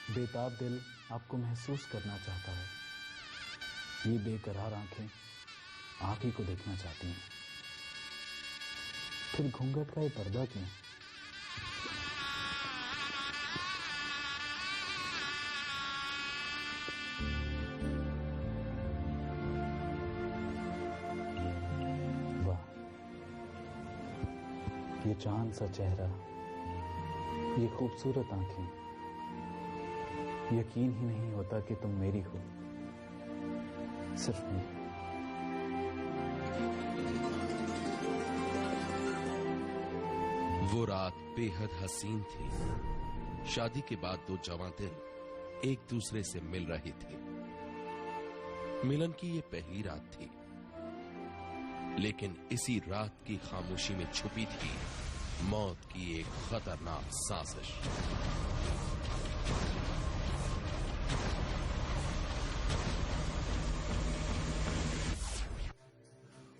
बेताब दिल आपको महसूस करना चाहता है। ये बेकरार आंखें आप ही को देखना चाहती हैं। फिर घूंघट का ये पर्दा क्यों? वाह, ये चांद सा चेहरा, ये खूबसूरत आंखें, यकीन ही नहीं होता कि तुम मेरी हो, सिर्फ मेरी। वो रात बेहद हसीन थी। शादी के बाद दो जवां दिल एक दूसरे से मिल रहे थे। मिलन की ये पहली रात थी, लेकिन इसी रात की खामोशी में छुपी थी मौत की एक खतरनाक साजिश।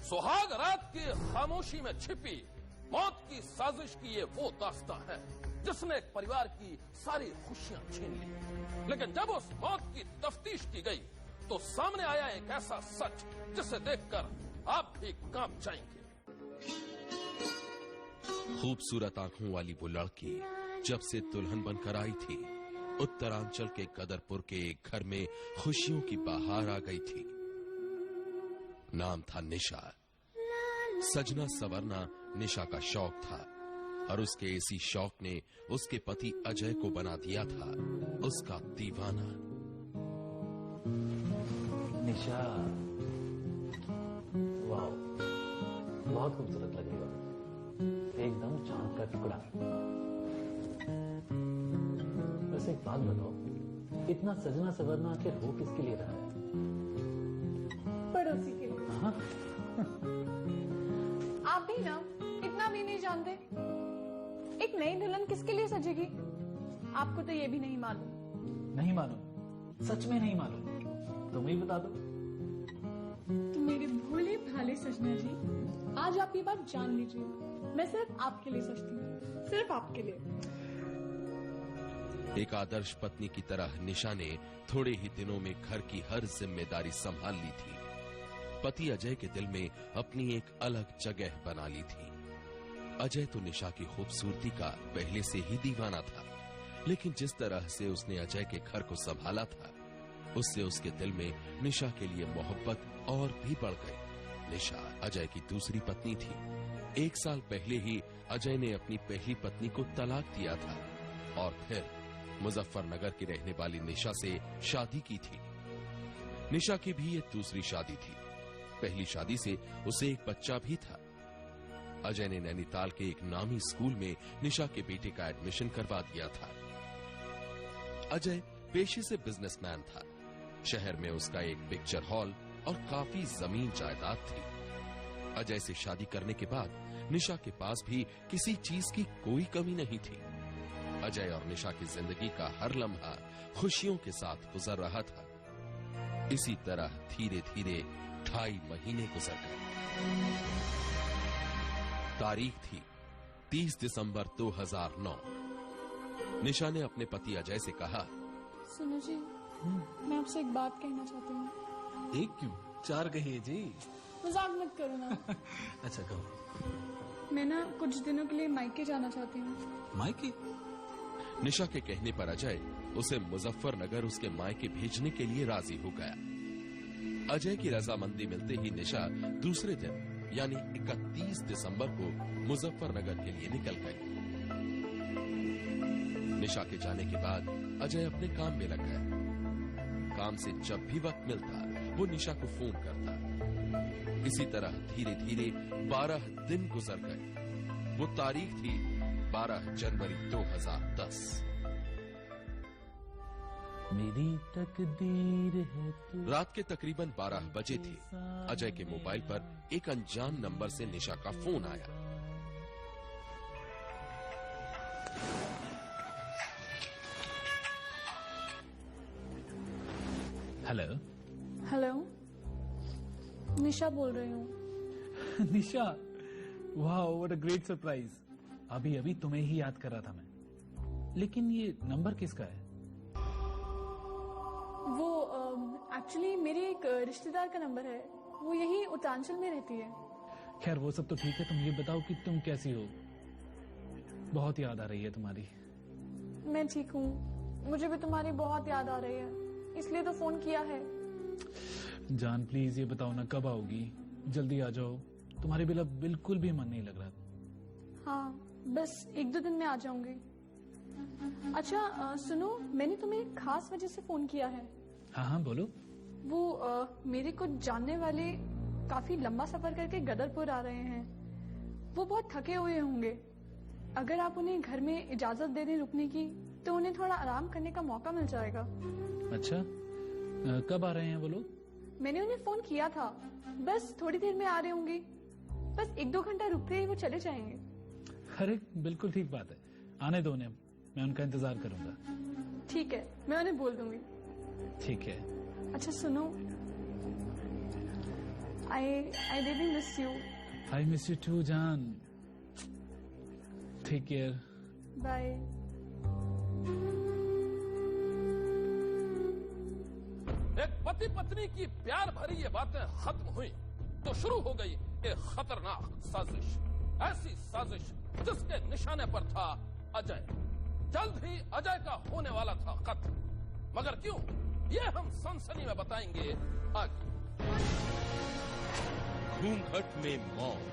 सुहाग रात की खामोशी में छिपी मौत की साजिश की ये वो दास्तां है जिसने एक परिवार की सारी खुशियां छीन ली। लेकिन जब उस मौत की तफ्तीश की गई तो सामने आया एक ऐसा सच जिसे देखकर आप भी कांप जाएंगे। खूबसूरत आंखों वाली वो लड़की जब से दुल्हन बनकर आई थी, उत्तरांचल के कदरपुर के एक घर में खुशियों की बहार आ गई थी। नाम था निशा। सजना संवरना निशा का शौक था और उसके इसी शौक ने उसके पति अजय को बना दिया था उसका दीवाना। निशा, वाह, बहुत खूबसूरत लग रही हो, एकदम चांद का टुकड़ा। बस एक बात बताओ, इतना सजना संवरना आखिर हो किसके लिए रहा है? पड़ोसी के लिए। हाँ? आप भी ना इतना भी नहीं जानते। एक नई दुल्हन किसके लिए सजेगी? आपको तो ये भी नहीं मालूम। नहीं मालूम? सच में नहीं मालूम? तुम ही बता दो। तो मेरे भोले भाले सजना जी, आज आप ये बात जान लीजिए, मैं सिर्फ आपके लिए सजती हूँ, सिर्फ आपके लिए। एक आदर्श पत्नी की तरह निशा ने थोड़े ही दिनों में घर की हर जिम्मेदारी संभाल ली थी। पति अजय के दिल में अपनी एक अलग जगह बना ली थी। अजय तो निशा की खूबसूरती का पहले से ही दीवाना था, लेकिन जिस तरह से उसने अजय के घर को संभाला था, उससे उसके दिल में निशा के लिए मोहब्बत और भी बढ़ गई। निशा अजय की दूसरी पत्नी थी। 1 साल पहले ही अजय ने अपनी पहली पत्नी को तलाक दिया था और फिर मुजफ्फरनगर की रहने वाली निशा से शादी की थी। निशा की भी ये दूसरी शादी थी। पहली शादी से उसे एक बच्चा भी था। अजय ने नैनीताल के एक नामी स्कूल में निशा के बेटे का एडमिशन करवा दिया था। अजय पेशे से बिजनेसमैन था। शहर में उसका एक पिक्चर हॉल और काफी जमीन जायदाद थी। अजय से शादी करने के बाद निशा के पास भी किसी चीज की कोई कमी नहीं थी। अजय और निशा की जिंदगी का हर लम्हा खुशियों के साथ गुजर रहा था। इसी तरह धीरे धीरे 2.5 महीने गुजर गए। तारीख थी 30 दिसंबर 2009। निशा ने अपने पति अजय से कहा, सुनो जी, मैं आपसे एक बात कहना चाहती हूँ। एक क्यों, 4 कहिए जी। मजाक मत करो ना। अच्छा कहो। मैं ना कुछ दिनों के लिए मायके जाना चाहती हूँ। मायके? निशा के कहने पर अजय उसे मुजफ्फरनगर उसके मायके भेजने के लिए राजी हो गया। अजय की रजामंदी मिलते ही निशा दूसरे दिन यानी 31 दिसंबर को मुजफ्फरनगर के लिए निकल गई। निशा के जाने के बाद अजय अपने काम में लग गया। काम से जब भी वक्त मिलता वो निशा को फोन करता। इसी तरह धीरे धीरे 12 दिन गुजर गए। वो तारीख थी 12 जनवरी 2010। मेरी तकदीर है तू। रात के तकरीबन 12 बजे थे। अजय के मोबाइल पर एक अनजान नंबर से निशा का फोन आया। हेलो। हेलो, निशा बोल रही हूँ। निशा, वाह, व्हाट अ ग्रेट सरप्राइज। अभी अभी तुम्हें ही याद कर रहा था मैं। लेकिन ये नंबर किसका है? वो एक्चुअली मेरे एक रिश्तेदार का नंबर है, वो यही उत्तरांचल में रहती है। खैर वो सब तो ठीक है, तुम ये बताओ कि तुम कैसी हो? बहुत याद आ रही है तुम्हारी। मैं ठीक हूँ, मुझे भी तुम्हारी बहुत याद आ रही है, इसलिए तो फोन किया है। जान प्लीज ये बताओ ना, कब आओगी? जल्दी आ जाओ, तुम्हारे बिना बिल्कुल भी मन नहीं लग रहा। हाँ, बस 1-2 दिन में आ जाऊंगी। अच्छा सुनो, मैंने तुम्हें एक खास वजह से फोन किया है। हाँ हाँ बोलो। वो मेरे कुछ जानने वाले काफी लंबा सफर करके गदरपुर आ रहे हैं। वो बहुत थके हुए होंगे। अगर आप उन्हें घर में इजाजत दे दें रुकने की, तो उन्हें थोड़ा आराम करने का मौका मिल जाएगा। अच्छा, कब आ रहे हैं वो लोग? मैंने उन्हें फोन किया था, बस थोड़ी देर में आ रहे होंगे। बस 1-2 घंटा रुकते ही वो चले जाएंगे। अरे बिल्कुल ठीक बात है, आने दो उन्हें, मैं उनका इंतजार करूंगा। ठीक है, मैं उन्हें बोल दूंगी। ठीक है। अच्छा सुनो, I really miss you. I miss you too जान। Take care. बाय। एक पति पत्नी की प्यार भरी ये बातें खत्म हुई तो शुरू हो गई एक खतरनाक साजिश। ऐसी साजिश जिसके निशाने पर था अजय। जल्द ही अजय का होने वाला था कत्ल, मगर क्यों, ये हम सनसनी में बताएंगे आगे। घूंघट में मौत।